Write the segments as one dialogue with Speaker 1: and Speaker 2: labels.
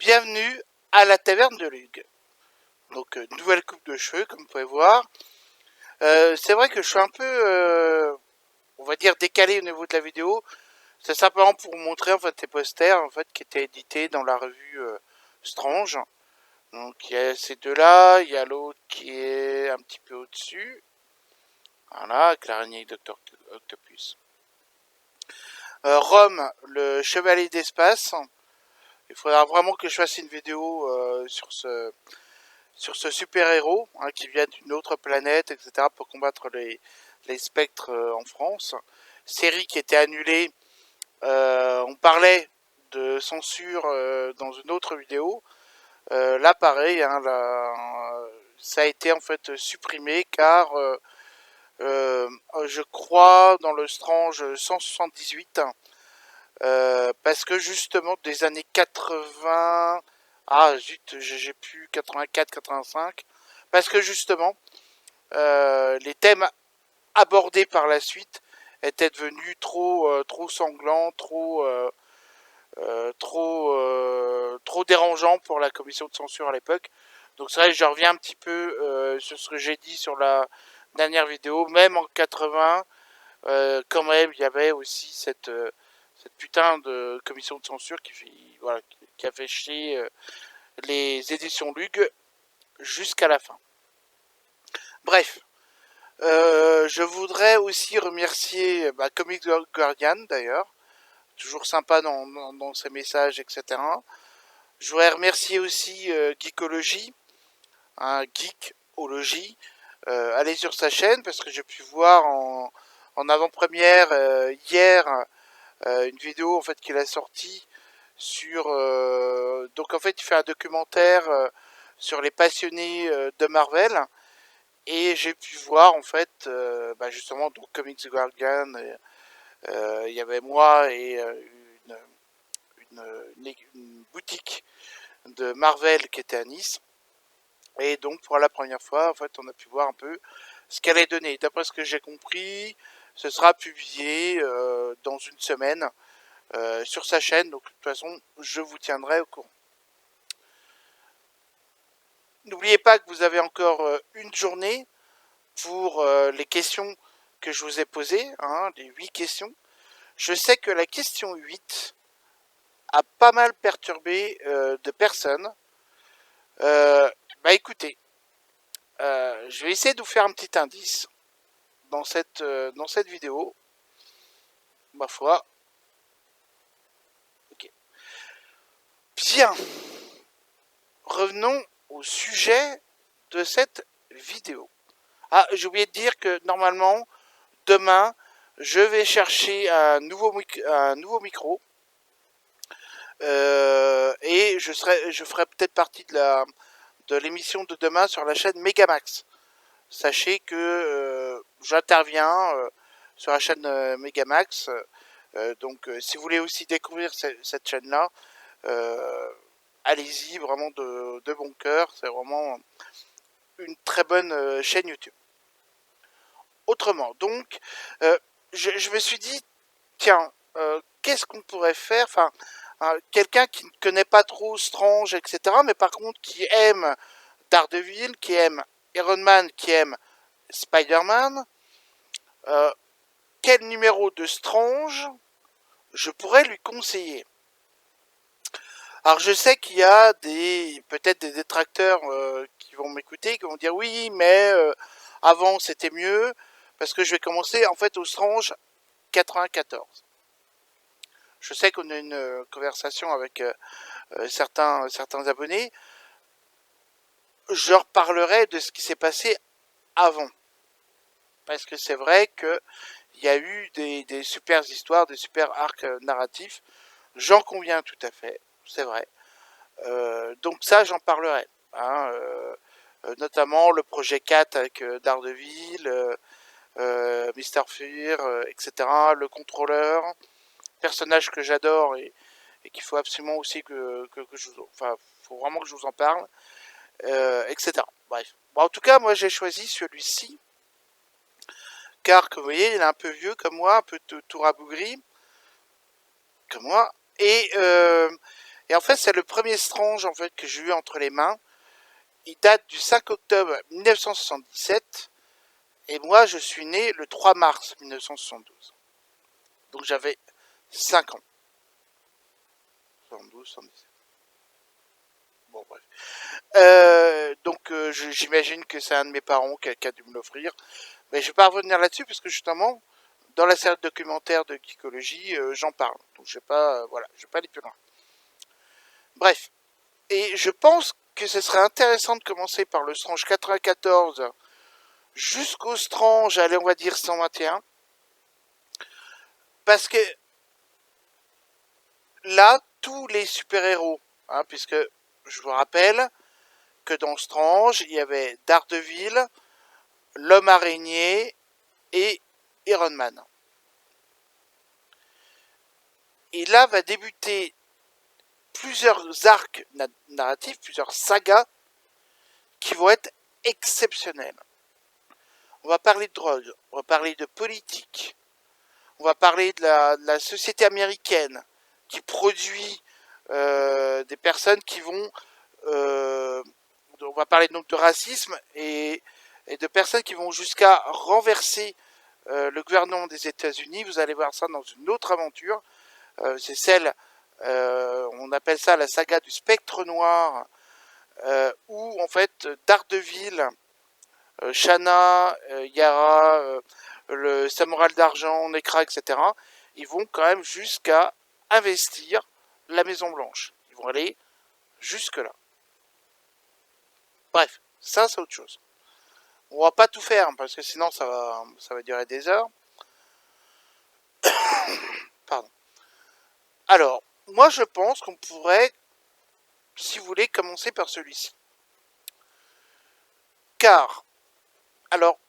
Speaker 1: Bienvenue à la taverne de Lug. Donc, nouvelle coupe de cheveux, comme vous pouvez voir. C'est vrai que je suis un peu, on va dire, décalé au niveau de la vidéo. C'est simplement pour vous montrer en fait les posters en fait qui étaient édités dans la revue Strange. Donc, il y a ces deux-là, il y a l'autre qui est un petit peu au-dessus. Voilà, avec l'araignée et Dr. Octopus. Rome, le chevalier d'espace. Il faudra vraiment que je fasse une vidéo sur ce super-héros qui vient d'une autre planète, etc., pour combattre les spectres en France. Série qui était annulée. On parlait de censure dans une autre vidéo. Là, pareil, ça a été en fait supprimé car je crois dans le Strange 178, parce que justement des années 80, ah zut, j'ai plus 84, 85, parce que justement les thèmes abordés par la suite étaient devenus trop sanglants, trop dérangeants pour la commission de censure à l'époque. Donc c'est vrai, je reviens un petit peu sur ce que j'ai dit sur la dernière vidéo. Même en 80, quand même, il y avait aussi cette putain de commission de censure qui a fait chier les éditions Lug jusqu'à la fin. Bref, je voudrais aussi remercier Comics Guardian d'ailleurs, toujours sympa dans ses messages, etc. Je voudrais remercier aussi Geekology, Geekology. Allez sur sa chaîne parce que j'ai pu voir en avant-première hier une vidéo en fait qu'il a sortie sur. Donc en fait, il fait un documentaire sur les passionnés de Marvel. Et j'ai pu voir en fait justement donc Comics Guardian, il y avait moi et une boutique de Marvel qui était à Nice. Et donc pour la première fois en fait on a pu voir un peu ce qu'elle allait donner. D'après ce que j'ai compris, ce sera publié dans une semaine sur sa chaîne. Donc de toute façon je vous tiendrai au courant. N'oubliez pas que vous avez encore une journée pour les questions que je vous ai posées, les 8 questions. Je sais que la question 8 a pas mal perturbé de personnes. Écoutez, je vais essayer de vous faire un petit indice dans cette vidéo. Ma foi. Ok. Bien. Revenons au sujet de cette vidéo. Ah, j'ai oublié de dire que normalement, demain, je vais chercher un nouveau micro. Et je ferai peut-être partie de l'émission de demain sur la chaîne Megamax. Sachez que j'interviens sur la chaîne Megamax. Donc, si vous voulez aussi découvrir cette chaîne-là, allez-y, vraiment de bon cœur. C'est vraiment une très bonne chaîne YouTube. Autrement, donc, je me suis dit, tiens, qu'est-ce qu'on pourrait faire? Enfin, quelqu'un qui ne connaît pas trop Strange, etc., mais par contre qui aime Daredevil, qui aime Iron Man, qui aime Spider-Man, quel numéro de Strange je pourrais lui conseiller? Alors je sais qu'il y a peut-être des détracteurs qui vont m'écouter, qui vont dire oui, mais avant c'était mieux, parce que je vais commencer en fait au Strange 94. Je sais qu'on a une conversation avec certains abonnés. Je leur parlerai de ce qui s'est passé avant. Parce que c'est vrai qu'il y a eu des super histoires, des super arcs narratifs. J'en conviens tout à fait, c'est vrai. Donc ça, j'en parlerai. Notamment le projet 4 avec Daredevil, Mr. Fear, etc. Le contrôleur, personnage que j'adore et qu'il faut absolument aussi que je vous... Enfin, faut vraiment que je vous en parle, etc. Bref. Bon, en tout cas, moi, j'ai choisi celui-ci, car, comme vous voyez, il est un peu vieux comme moi, un peu tout rabougri, comme moi, et Et en fait, c'est le premier Strange en fait que j'ai eu entre les mains. Il date du 5 octobre 1977 et moi je suis né le 3 mars 1972. Donc j'avais 5 ans. 72, 77. Bon bref. Donc j'imagine que c'est un de mes parents qui a dû me l'offrir. Mais je vais pas revenir là-dessus parce que justement, dans la série de documentaire de Geekologie, j'en parle. Donc je vais pas, voilà, je vais pas aller plus loin. Bref. Et je pense que ce serait intéressant de commencer par le Strange 94 jusqu'au Strange, allez, on va dire 121. Parce que là, tous les super-héros, hein, puisque je vous rappelle que dans Strange, il y avait Daredevil, l'Homme Araignée et Iron Man. Et là va débuter plusieurs arcs narratifs, plusieurs sagas qui vont être exceptionnels. On va parler de drogue, on va parler de politique, on va parler de la société américaine qui produit des personnes qui vont... on va parler donc de racisme et de personnes qui vont jusqu'à renverser le gouvernement des États-Unis. Vous allez voir ça dans une autre aventure. C'est celle, on appelle ça la saga du spectre noir, où en fait Daredevil, Shanna, Yara, le Samouraï d'argent, Nekra, etc. Ils vont quand même jusqu'à investir la Maison Blanche. Ils vont aller jusque là. Bref, ça c'est autre chose. On va pas tout faire parce que sinon ça va durer des heures. Pardon. Alors, moi je pense qu'on pourrait, si vous voulez, commencer par celui-ci. Car, alors,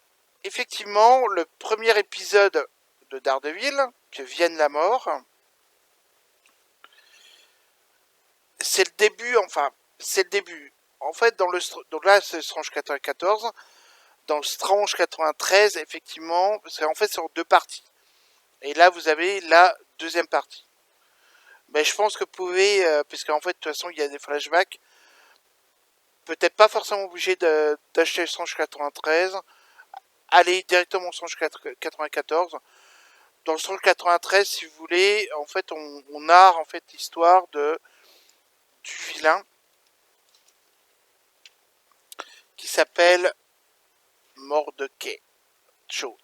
Speaker 1: effectivement, le premier épisode de Daredevil, que vienne la mort, c'est le début, enfin, c'est le début. En fait, donc là, c'est Strange 94. Dans Strange 93, effectivement, parce qu'en fait, c'est en deux parties. Et là, vous avez la deuxième partie. Mais je pense que vous pouvez, puisqu'en fait, de toute façon, il y a des flashbacks, peut-être pas forcément obligé d'acheter le Strange 93, aller directement au Strange 94. Dans le Strange 93, si vous voulez, en fait, on narre en fait l'histoire du vilain qui s'appelle Mordecai Jones,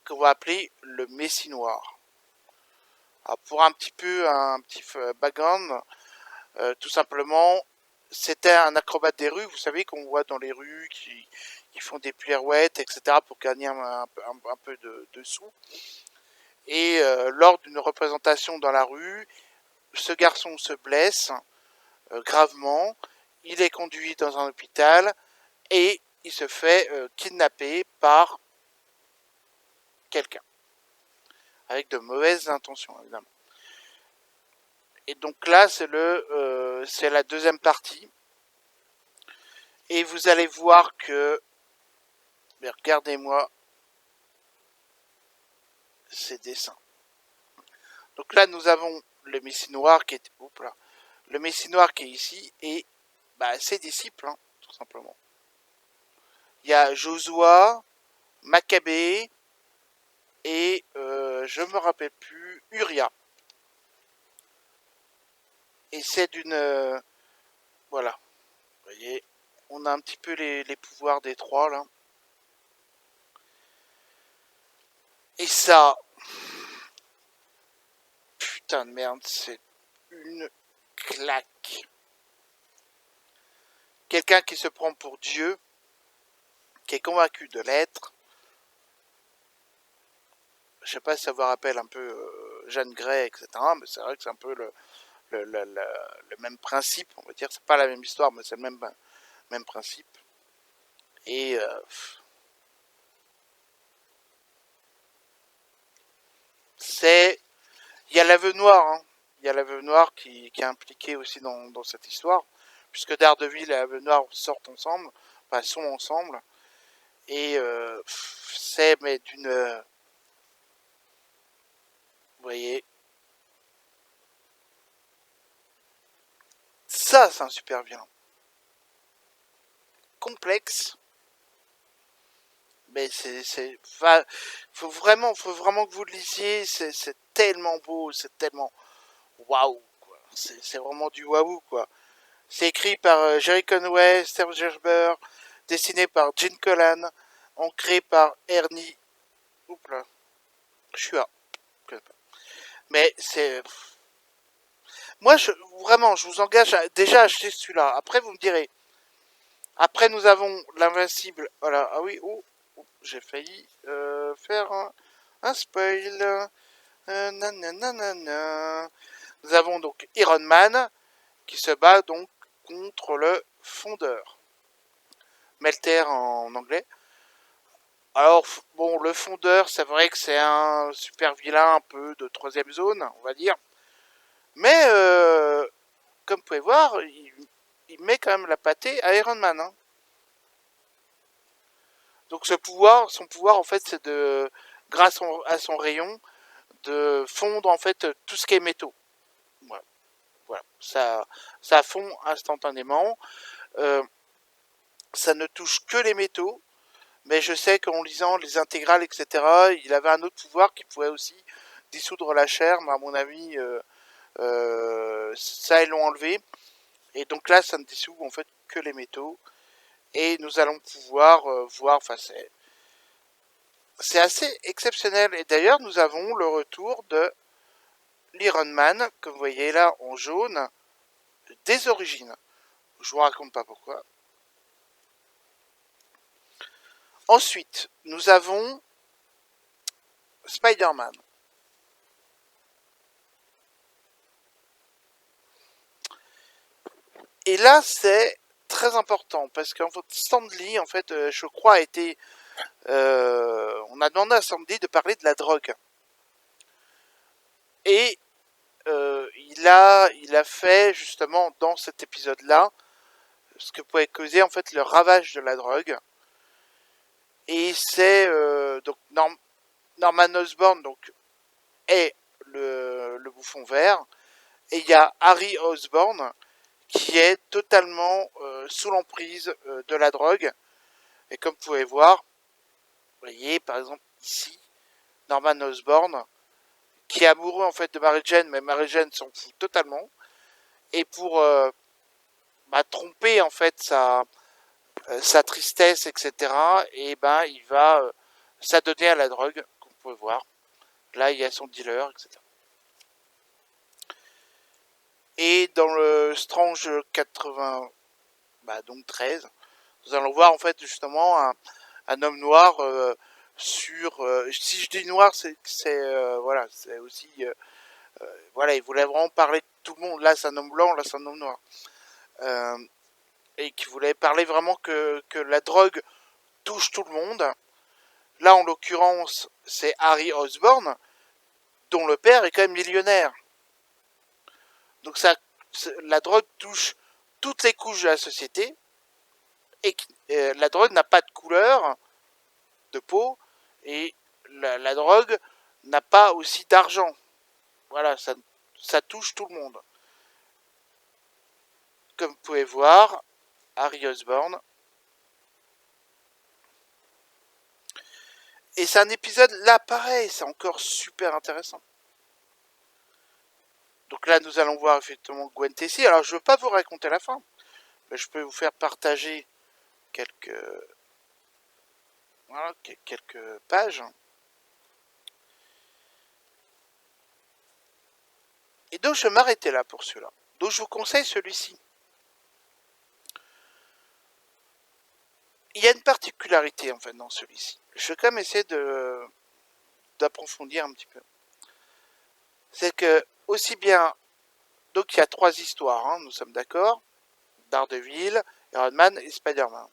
Speaker 1: qu'on va appeler le Messie Noir. Alors pour un petit background, tout simplement, c'était un acrobate des rues, vous savez, qu'on voit dans les rues, qui font des pirouettes, etc., pour gagner un peu de sous. Et lors d'une représentation dans la rue, ce garçon se blesse gravement, il est conduit dans un hôpital et il se fait kidnapper par quelqu'un, avec de mauvaises intentions, évidemment. Et donc là, c'est la deuxième partie. Et vous allez voir que, mais regardez-moi ces dessins. Donc là, nous avons le Messie Noir qui est, le Messie Noir qui est ici et ses disciples, hein, tout simplement. Il y a Josua, Maccabée et je me rappelle plus, Uria. Et c'est d'une voilà, vous voyez, on a un petit peu les pouvoirs des trois là. Et ça, putain de merde, c'est une claque. Quelqu'un qui se prend pour Dieu, qui est convaincu de l'être. Je sais pas si ça vous rappelle un peu Jeanne Grey, etc. Mais c'est vrai que c'est un peu le même principe, on va dire. C'est pas la même histoire, mais c'est le même principe. Et c'est... Il y a la Veuve Noire, hein. Il y a la Veuve Noire qui est impliquée aussi dans cette histoire, puisque Daredevil et la Veuve Noire sortent ensemble, enfin sont ensemble, et c'est mais d'une... vous voyez, Ça, c'est un super vilain. Complexe, mais faut vraiment que vous le lisiez. C'est tellement beau, c'est tellement waouh, quoi. C'est vraiment du waouh, quoi. C'est écrit par Jerry Conway, Serge Gerber, dessiné par Gene Colan, ancré par Ernie. Oups là, je suis à. Mais c'est. Moi, vraiment, je vous engage à déjà acheter celui-là. Après, vous me direz. Après, nous avons l'invincible. Voilà. Ah oui, j'ai failli faire un spoil. Nanana. Nous avons donc Iron Man qui se bat donc contre le fondeur. Melter en anglais. Alors, bon, le fondeur, c'est vrai que c'est un super vilain un peu de troisième zone, on va dire. Mais, comme vous pouvez voir, il met quand même la pâtée à Iron Man. Hein. Donc son pouvoir en fait, c'est de, grâce à son rayon, de fondre en fait tout ce qui est métaux. Voilà, voilà. Ça fond instantanément. Euh, ça ne touche que les métaux. Mais je sais qu'en lisant les intégrales, etc., il avait un autre pouvoir qui pouvait aussi dissoudre la chair. Mais à mon avis, ça ils l'ont enlevé. Et donc là, ça ne dissout en fait que les métaux. Et nous allons pouvoir voir. Enfin, c'est assez exceptionnel. Et d'ailleurs, nous avons le retour de l'Iron Man, comme vous voyez là en jaune, des origines. Je vous raconte pas pourquoi. Ensuite, nous avons Spider-Man. Et là, c'est très important parce qu'en fait, Stan Lee, en fait, je crois, a été. On a demandé à Stan Lee de parler de la drogue. Et il a fait justement dans cet épisode-là ce que pouvait causer en fait le ravage de la drogue. Et c'est donc Norman Osborn donc est le bouffon vert et il y a Harry Osborn qui est totalement sous l'emprise de la drogue. Et comme vous pouvez voir, vous voyez par exemple ici Norman Osborn qui est amoureux en fait de Mary Jane, mais Mary Jane s'en fout totalement. Et pour tromper en fait sa tristesse, etc., et ben il va s'adonner à la drogue, comme vous pouvez voir. Là, il y a son dealer, etc. Et dans le Strange 80, donc 13, nous allons voir en fait justement un homme noir sur. Si je dis noir, c'est voilà, c'est aussi voilà, il voulait vraiment parler de tout le monde. Là, c'est un homme blanc, là, c'est un homme noir, et qui voulait parler vraiment que la drogue touche tout le monde. Là, en l'occurrence, c'est Harry Osborn, dont le père est quand même millionnaire. Donc la drogue touche toutes les couches de la société et la drogue n'a pas de couleur de peau et la drogue n'a pas aussi d'argent. Voilà, ça touche tout le monde. Comme vous pouvez voir, Harry Osborn. Et c'est un épisode, là pareil, c'est encore super intéressant. Donc là, nous allons voir effectivement Gwen Stacy. Alors, je ne veux pas vous raconter la fin, mais je peux vous faire partager quelques, voilà, quelques pages. Et donc, je vais m'arrêter là pour celui-là. Donc, je vous conseille celui-ci. Il y a une particularité, en fait, dans celui-ci. Je vais quand même essayer d'approfondir un petit peu. C'est que, aussi bien, donc il y a 3 histoires, hein, nous sommes d'accord. Daredevil, Iron Man et Spider-Man.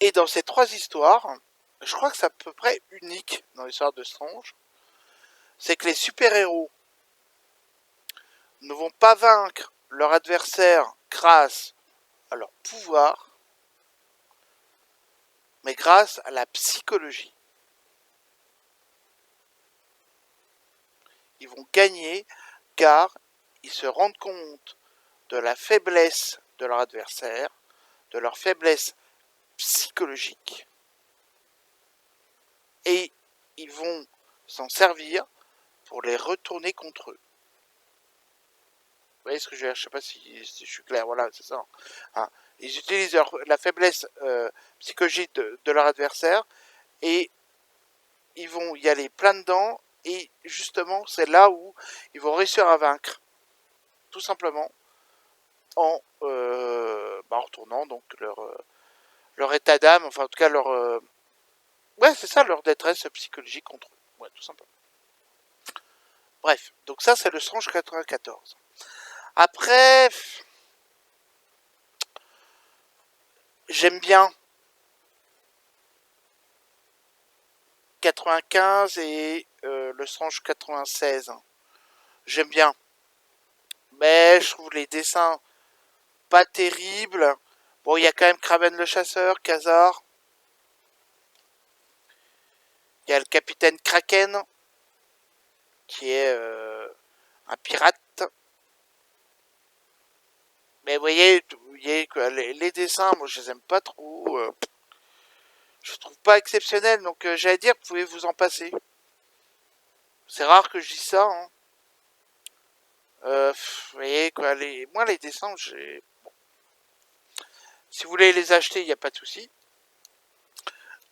Speaker 1: Et dans ces 3 histoires, je crois que c'est à peu près unique dans l'histoire de Strange, c'est que les super-héros ne vont pas vaincre leur adversaire grâce à leur pouvoir, mais grâce à la psychologie. Ils vont gagner car ils se rendent compte de la faiblesse de leur adversaire, de leur faiblesse psychologique, et ils vont s'en servir pour les retourner contre eux. Vous voyez ce que je veux dire? Je sais pas si je suis clair, voilà, c'est ça. Hein. Ils utilisent la faiblesse psychologique de leur adversaire et ils vont y aller plein dedans, et justement c'est là où ils vont réussir à vaincre, tout simplement en retournant donc leur état d'âme, enfin en tout cas leur ouais c'est ça, leur détresse psychologique contre eux, ouais tout simplement. Bref, donc ça c'est le Strange 94. Après, j'aime bien 95 et le Strange 96. J'aime bien, mais je trouve les dessins pas terribles. Bon, il y a quand même Kraven le chasseur, Khazar. Il y a le capitaine Kraken, qui est un pirate. Mais vous voyez que les dessins, moi je les aime pas trop. Je trouve pas exceptionnels, donc j'allais dire, vous pouvez vous en passer. C'est rare que je dise ça. Hein. Vous voyez quoi, moi les dessins, j'ai. Bon. Si vous voulez les acheter, il n'y a pas de souci.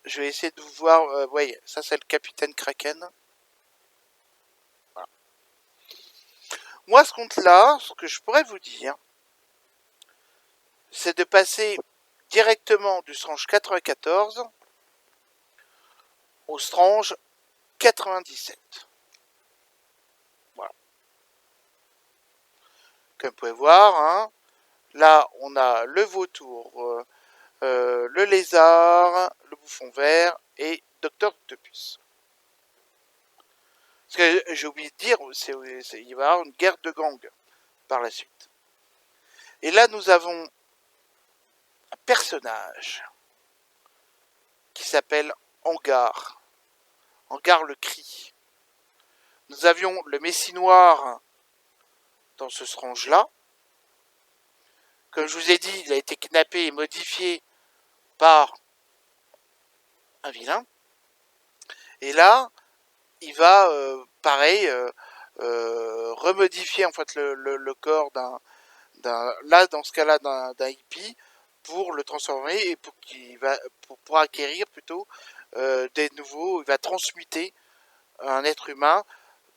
Speaker 1: Je vais essayer de vous voir. Vous voyez, ça c'est le capitaine Kraken. Voilà. Moi, ce compte-là, ce que je pourrais vous dire, c'est de passer directement du Strange 94 au Strange 97. Voilà. Comme vous pouvez voir, hein, là, on a le vautour, le lézard, le bouffon vert et Docteur Octopus. Parce que j'ai oublié de dire, il va y avoir une guerre de gangs par la suite. Et là, nous avons un personnage qui s'appelle Angar. Angar le Cri. Nous avions le Messie Noir dans ce Strange-là. Comme je vous ai dit, il a été kidnappé et modifié par un vilain. Et là, il va, pareil, remodifier en fait le corps là dans ce cas-là d'un hippie pour le transformer et pour acquérir plutôt des nouveaux. Il va transmuter un être humain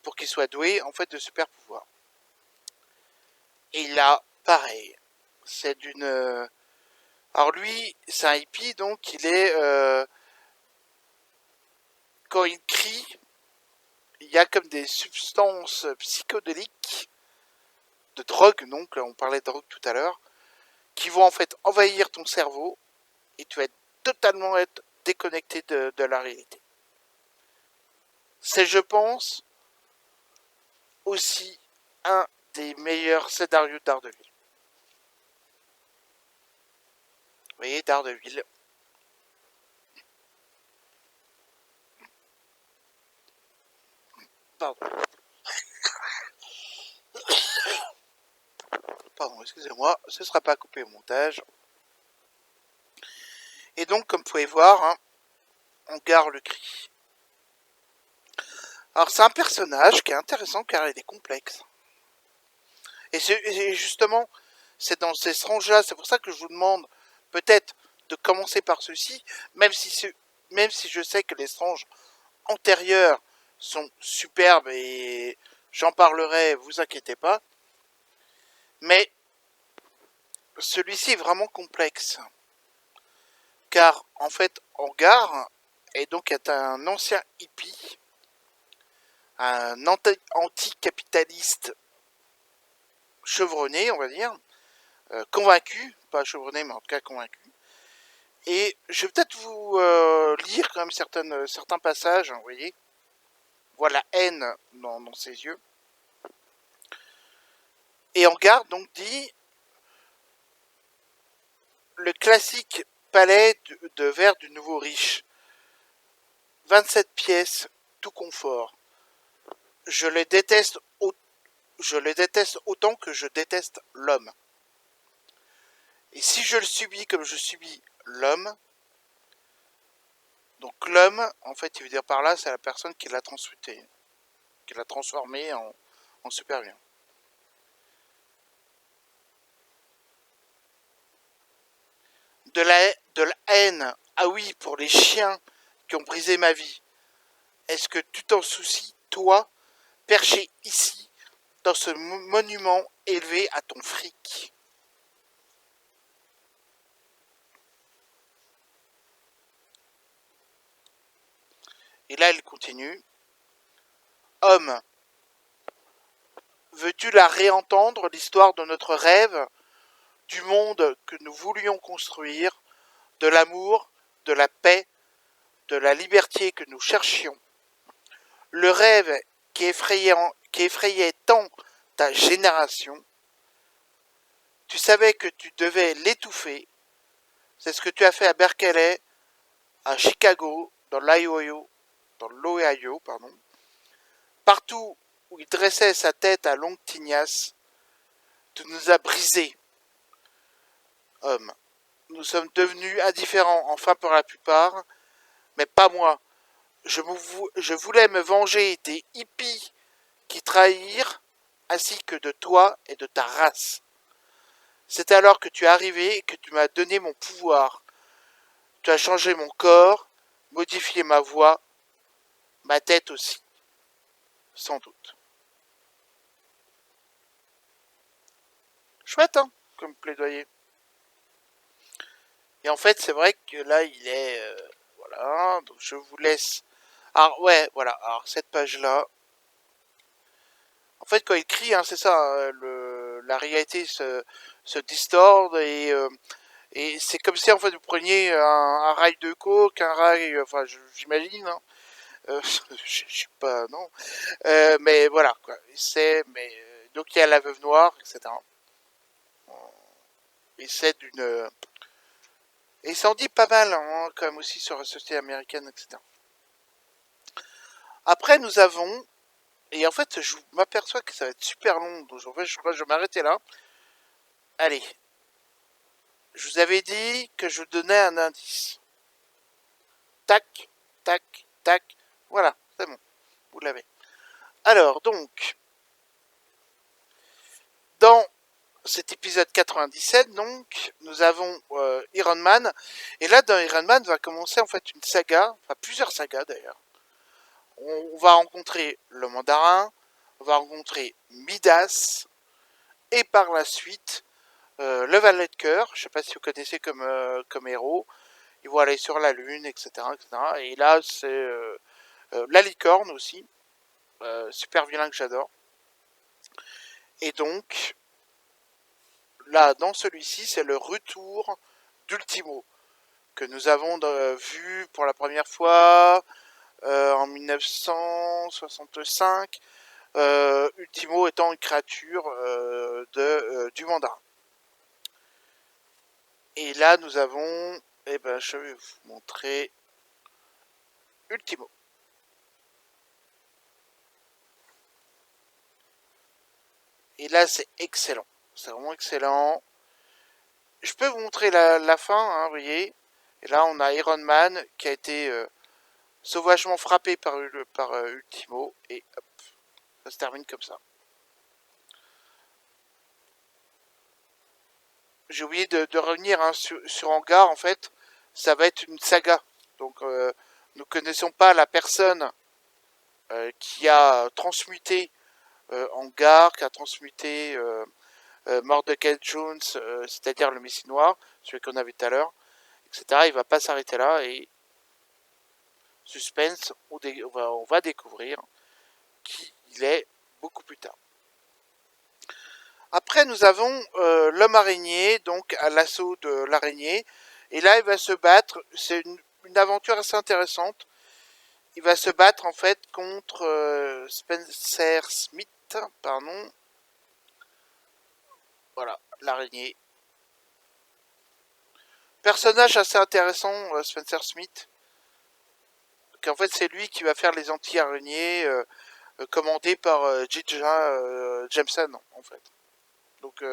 Speaker 1: pour qu'il soit doué en fait de super pouvoirs. Et là, pareil, c'est d'une. Alors lui, c'est un hippie, donc il est quand il crie, il y a comme des substances psychédéliques, de drogue, donc on parlait de drogue tout à l'heure, qui vont en fait envahir ton cerveau et tu vas totalement être déconnecté de la réalité. C'est, je pense, aussi un des meilleurs scénarios d'Ardeville. Vous voyez, d'Ardeville. Pardon. Pardon, excusez-moi, ce ne sera pas coupé au montage. Et donc, comme vous pouvez voir, hein, Angar le Cri. Alors, c'est un personnage qui est intéressant car il est complexe. Et justement, c'est dans ces Strange-là, c'est pour ça que je vous demande peut-être de commencer par ceci, même si je sais que les Strange antérieurs sont superbes et j'en parlerai, vous inquiétez pas. Mais celui-ci est vraiment complexe. Car en fait, Angar est donc un ancien hippie, un anticapitaliste chevronné, on va dire, convaincu, pas chevronné, mais en tout cas convaincu. Et je vais peut-être vous lire quand même certains passages, hein, vous voyez. Voilà la haine dans ses yeux. Et Angar donc dit le classique palais de verre du nouveau riche. 27 pièces, tout confort. Je le déteste je le déteste autant que je déteste l'homme. Et si je le subis comme je subis l'homme, donc l'homme, en fait, il veut dire par là, c'est la personne qui l'a transmuté, qui l'a transformé en super bien. De la haine, ah oui, pour les chiens qui ont brisé ma vie. Est-ce que tu t'en soucies, toi, perché ici, dans ce monument élevé à ton fric? Et là, elle continue. Homme, veux-tu la réentendre, l'histoire de notre rêve, du monde que nous voulions construire, de l'amour, de la paix, de la liberté que nous cherchions? Le rêve qui effrayait tant ta génération, tu savais que tu devais l'étouffer. C'est ce que tu as fait à Berkeley, à Chicago, dans l'Ohio, pardon. Partout où il dressait sa tête à longue tignasse, tu nous as brisés, homme. Nous sommes devenus indifférents, enfin pour la plupart, mais pas moi. Je voulais me venger des hippies qui trahirent, ainsi que de toi et de ta race. C'est alors que tu es arrivé et que tu m'as donné mon pouvoir. Tu as changé mon corps, modifié ma voix, ma tête aussi, sans doute. Chouette, hein, comme plaidoyer. Et en fait, c'est vrai que là, il est... voilà, donc je vous laisse... Alors, ouais, voilà, alors cette page-là... En fait, quand il crie, hein, c'est ça, hein, la réalité se distorde et c'est comme si, en fait, vous preniez un rail de coke, un rail... Enfin, j'imagine, hein. Je suis pas... Non. Mais voilà, quoi. C'est... Mais, donc, il y a la veuve noire, etc. Et c'est d'une... Et ça en dit pas mal, hein, quand même aussi sur la société américaine, etc. Après, nous avons, et en fait, je m'aperçois que ça va être super long, donc en fait, je crois que je vais m'arrêter là. Allez, je vous avais dit que je vous donnais un indice. Tac, tac, tac, voilà, c'est bon, vous l'avez. Alors, donc, dans cet épisode 97, donc, nous avons Iron Man, et là, dans Iron Man, va commencer en fait une saga, enfin plusieurs sagas d'ailleurs. On va rencontrer le mandarin, on va rencontrer Midas, et par la suite, le valet de cœur, je ne sais pas si vous connaissez comme héros, ils vont aller sur la lune, etc. etc. Et là, c'est la licorne aussi, super vilain que j'adore. Et donc, là, dans celui-ci, c'est le retour d'Ultimo, que nous avons vu pour la première fois en 1965, Ultimo étant une créature du mandarin. Et là, nous avons, eh ben, je vais vous montrer Ultimo. Et là, c'est excellent. C'est vraiment excellent. Je peux vous montrer la fin, hein, vous voyez. Et là, on a Iron Man qui a été sauvagement frappé par Ultimo. Et hop, ça se termine comme ça. J'ai oublié de revenir hein, sur Hangar, en fait. Ça va être une saga. Donc, nous ne connaissons pas la personne qui a transmuté Hangar, qui a transmuté Mordecai Jones, c'est-à-dire le Messie Noir, celui qu'on a vu tout à l'heure, etc. Il ne va pas s'arrêter là et suspense, on va découvrir qui il est beaucoup plus tard. Après, nous avons l'homme araignée, donc à l'assaut de l'araignée. Et là, il va se battre. C'est une aventure assez intéressante. Il va se battre en fait contre Spencer Smith, pardon. Voilà, l'araignée. Personnage assez intéressant, Spencer Smith. Qu'en fait, c'est lui qui va faire les anti-araignées. commandé par J.J. Jameson en fait. Donc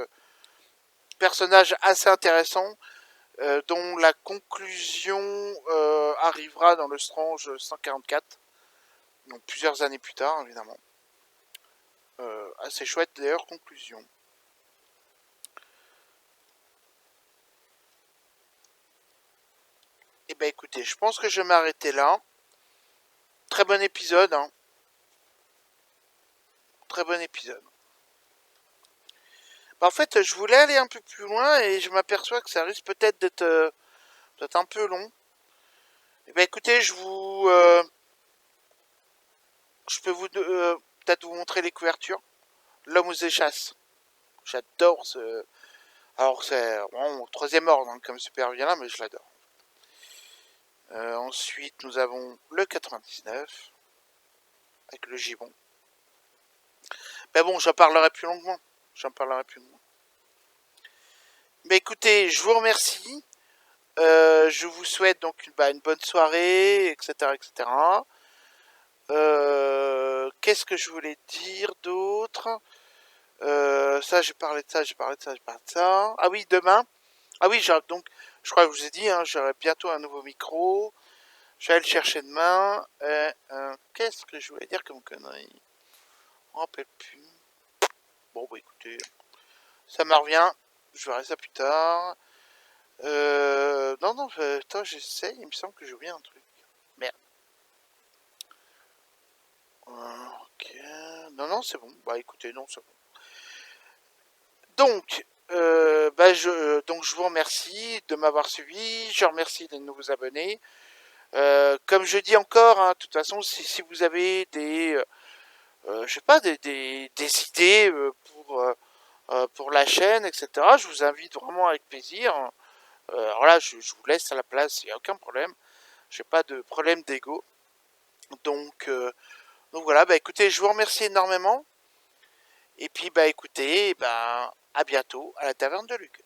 Speaker 1: personnage assez intéressant dont la conclusion arrivera dans le Strange 144, donc plusieurs années plus tard évidemment. Assez chouette d'ailleurs conclusion. Et ben écoutez, je pense que je vais m'arrêter là. Très bon épisode, hein. Très bon épisode. En fait, je voulais aller un peu plus loin et je m'aperçois que ça risque peut-être d'être un peu long. Et ben écoutez, je peux peut-être vous montrer les couvertures. L'homme aux échasses. J'adore ce. Alors c'est bon, troisième ordre hein, comme super vilain, mais je l'adore. Ensuite, nous avons le 99 avec le gibon. Mais bon, j'en parlerai plus longuement. Mais écoutez, je vous remercie. Je vous souhaite donc une bonne soirée, etc., etc. Qu'est-ce que je voulais dire d'autre? Ça, j'ai parlé de ça. Ah oui, demain. Ah oui, donc, je crois que je vous ai dit, hein, j'aurai bientôt un nouveau micro. Je vais aller le chercher demain. Qu'est-ce que je voulais dire comme connerie? On ne rappelle plus. Bon, bah écoutez, ça me revient. Je verrai ça plus tard. Non, attends, j'essaye. Il me semble que j'ai oublié un truc. Merde. Ok. Non, c'est bon. Bah écoutez, non, c'est bon. Donc, donc je vous remercie de m'avoir suivi. Je remercie les nouveaux abonnés. Comme je dis encore, hein, de toute façon, si vous avez je sais pas, des idées pour la chaîne, etc., je vous invite vraiment avec plaisir. Alors là, je vous laisse à la place, il n'y a aucun problème. J'ai pas de problème d'ego. Donc, donc voilà, bah écoutez, je vous remercie énormément. Et puis bah écoutez, à bientôt à la taverne de Luc.